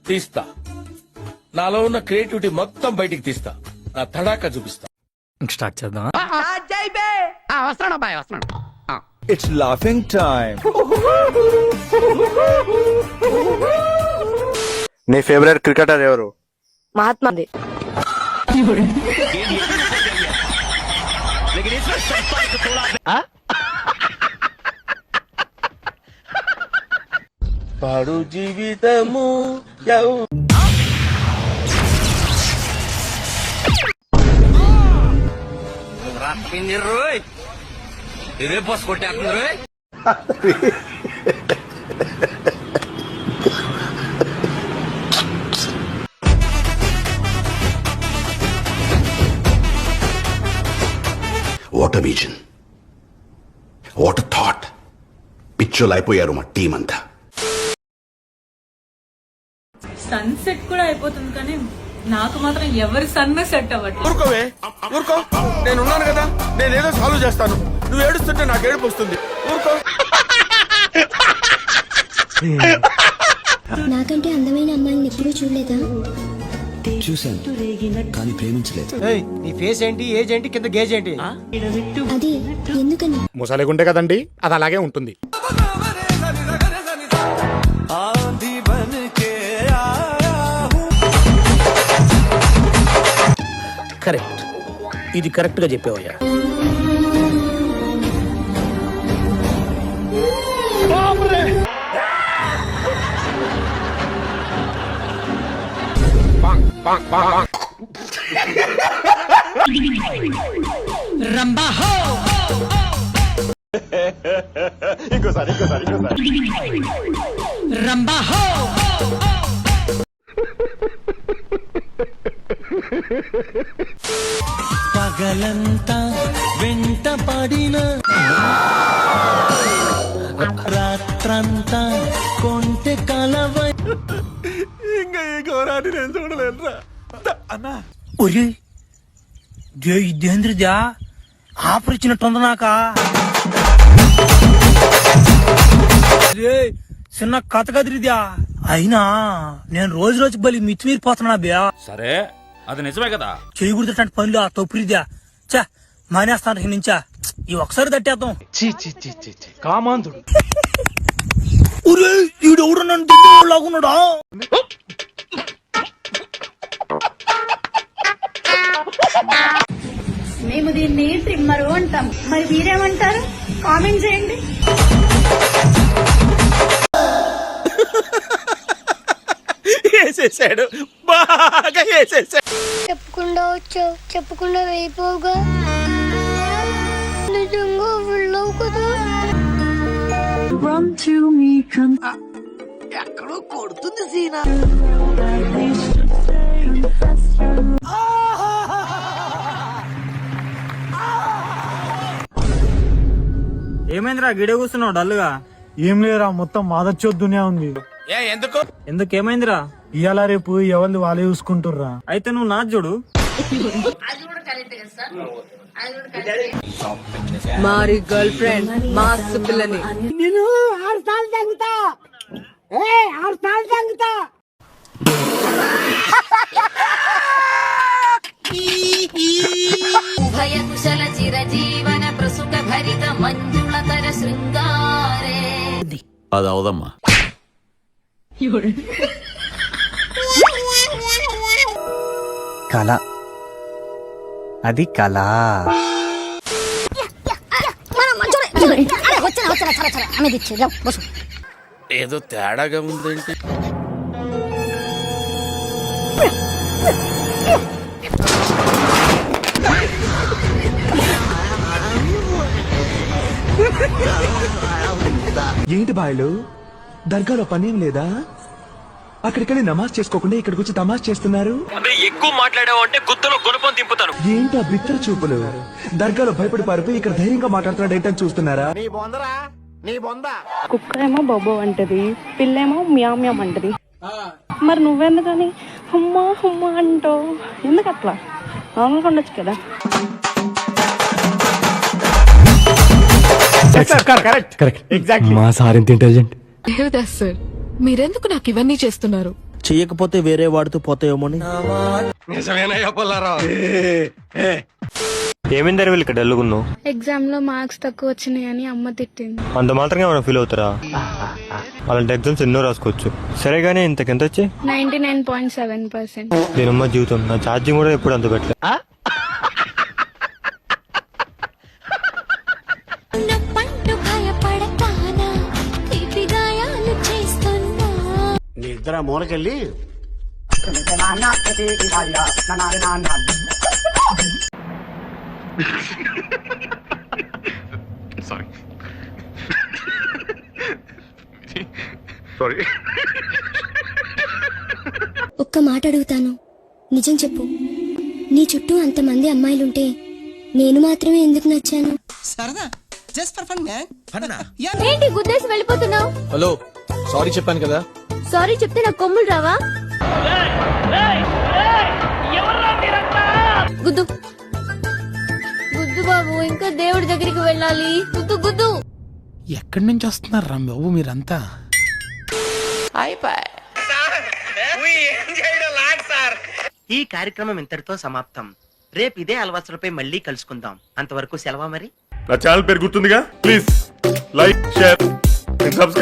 తీస్తా. నాలో ఉన్న క్రియేటివిటీ మొత్తం బయటికి తీస్తా. నా తడాకా చూపిస్తా. స్టార్ట్ చేద్దాం. వస్తున్నాడు అబ్బాయి, వస్తున్నాడు. It's laughing time. నీ ఫేవరెట్ క్రికెటర్ ఎవరు? మహాత్మాది. పాడు జీవితము ఇదే బస్ కొట్టేస్తున్నారు. What a vision, what a thought. పిచ్చోలు అయిపోయారు మా టీం అంతా. సన్సెట్ కూడా అయిపోతుంది కానీ నాకు మాత్రం ఎవరి సన్ సెట్ అవ్వట్లేదు. ఊరుకోవే, ఊరుకో. నేనున్నాను కదా, నేనేదో సాల్వ్ చేస్తాను. నువ్వు ఏడుస్తుంటే నాకు ఏడుపు వస్తుంది. ఊరుకో. నాకంటే అందమైన అమ్మాయిని ఎప్పుడూ చూడలేదా? చూశాను కానీ ప్రేమించలేదు. నీ ఫేస్ ఏంటి, ఏజ్ ఏంటి, కింద గేజ్ ఏంటి? అది ఎందుకని? ముసలిగుంటే కదండి, అది అలాగే ఉంటుంది. కరెక్ట్, ఇది కరెక్ట్ గా చెప్పావయ్యా. ఇంకోసారి పగలంతా వెంట పడిన రాత్రంతా కొంటె కలవై. ఇంకా ఈ ఘోరాన్ని నేను చూడలేనురా అన్నా. ఇదేంద్రిదా ఆఫర్ ఇచ్చినట్టుంది నాక. చిన్న కథ కదిరిదా. అయినా నేను రోజు రోజు బలి మితిమీరిపోతున్నా బియా. సరే, అది నిజమే కదా. చేయకూడదు పనులు ఆ తొప్పురిద్యా. చా మానేస్తాను నుంచా. ఈ ఒకసారి తట్టేద్దాం. కామాంధుడు. ఈడెవడు నన్ను తిన్నాడా? మేము దీన్ని ట్రిమ్మరు అంటాం. మరి మీరేమంటారు? కామెంట్ చేయండి. వేసేసాడు, బాగా వేసేసాడు. చెప్పకుండా వచ్చావు, చెప్పకుండా వెళ్ళిపోగా. నిజంగా వెళ్ళవు కదా. ఎక్కడో కొడుతుంది సీనా. ఏమైందిరా గిడే కూర్చున్నావు డల్లుగా? ఏం లేరా, మొత్తం మాదచ్చొద్దునే ఉంది. ఎందుకేమైందిరా? ఇవాళ రేపు ఎవరిది వాళ్ళే చూసుకుంటుర్రా. అయితే నువ్వు నా చూడు. మారి గర్ల్ ఫ్రెండ్ మాస్ పిల్లని. నేను 6 సార్లు తగ్గుతా. 6 సార్లు తగ్గుతా. ఉభయ కుశల చిరజీవన ప్రసుక భరిత మంజుళతర శృంగారే. అది అవదమ్మా. కళ, అది కళ. ఏదో తేడాగా ఉందేంటి? ఏంటి బాయ్లు, దర్గాలో పనేం లేదా? అక్కడికెళ్ళి నమాజ్ చేసుకోకుండా ఇక్కడికి వచ్చి తమాష్ చేస్తున్నారు. ఎక్కువ మాట్లాడావు అంటే గుద్దలో గుణపం దింపుతాను. ఏంటి ఆ బిత్తర చూపులు? దర్గాలో భయపడి పారిపోయి ఇక్కడ ధైర్యంగా మాట్లాడుతున్నాడు ఏంటని చూస్తున్నారా? కుక్క ఏమో బొబ్బో అంటది, పిల్లేమో మ్యావ్ మ్యావ్ అంటది. మరి నువ్వెందుకని హుమ్మా హుమ్మా అంటావు? ఎందుకు అట్లా? నార్మల్గా ఉండొచ్చు కదా. Correct, exactly. మా సార్ ఎంత ఇంటెలిజెంట్. దేవదాస్ సార్ మీరెందుకు నాకు ఇవన్నీ చేస్తున్నారు? చెయ్యకపోతే వేరే వాడితో పోతాయేమోని. ఏమైంది వీళ్ళు ఇక్కడ డల్లుగున్నావు? ఎగ్జామ్ లో మార్క్స్ తక్కువ వచ్చినాయని అమ్మ తిట్టింది. అంత మాత్రంగా ఏమైనా ఫీల్ అవుతారా? అలాంటి ఎగ్జామ్స్ ఎన్నో రాసుకోవచ్చు. సరే గానీ ఇంతకెంత వచ్చి? 99.7%. దీనమ్మ జీవితం, నా ఛార్జింగ్ కూడా ఎప్పుడు అంత పెట్టలే. నిద్ర మూలకెళ్ళి ఒక్క మాట అడుగుతాను, నిజం చెప్పు. నీ చుట్టూ అంతమంది అమ్మాయిలుంటే నేను మాత్రమే ఎందుకు నచ్చాను? ఏంటి గుద్దేసి వెళ్ళిపోతున్నావు? హలో, సారీ చెప్పాను కదా. సారీ చెప్తే నాకు కొమ్ములు రావా? గుద్దు గుద్దు బాబు, ఇంకా దేవుడి దగ్గరికి వెళ్ళాలి. గుద్దు గుద్దు. ఎక్కడి నుంచి వస్తున్నారు రా బాబు మీరంతా? ఈ కార్యక్రమం ఇంతటితో సమాప్తం. రేపు ఇదే అలవాసులపై మళ్ళీ కలుసుకుందాం. అంతవరకు సెలవా మరి. నా ఛానల్ పేరు గుర్తుందిగా, ప్లీజ్ లైక్, షేర్, సబ్స్క్రైబ్.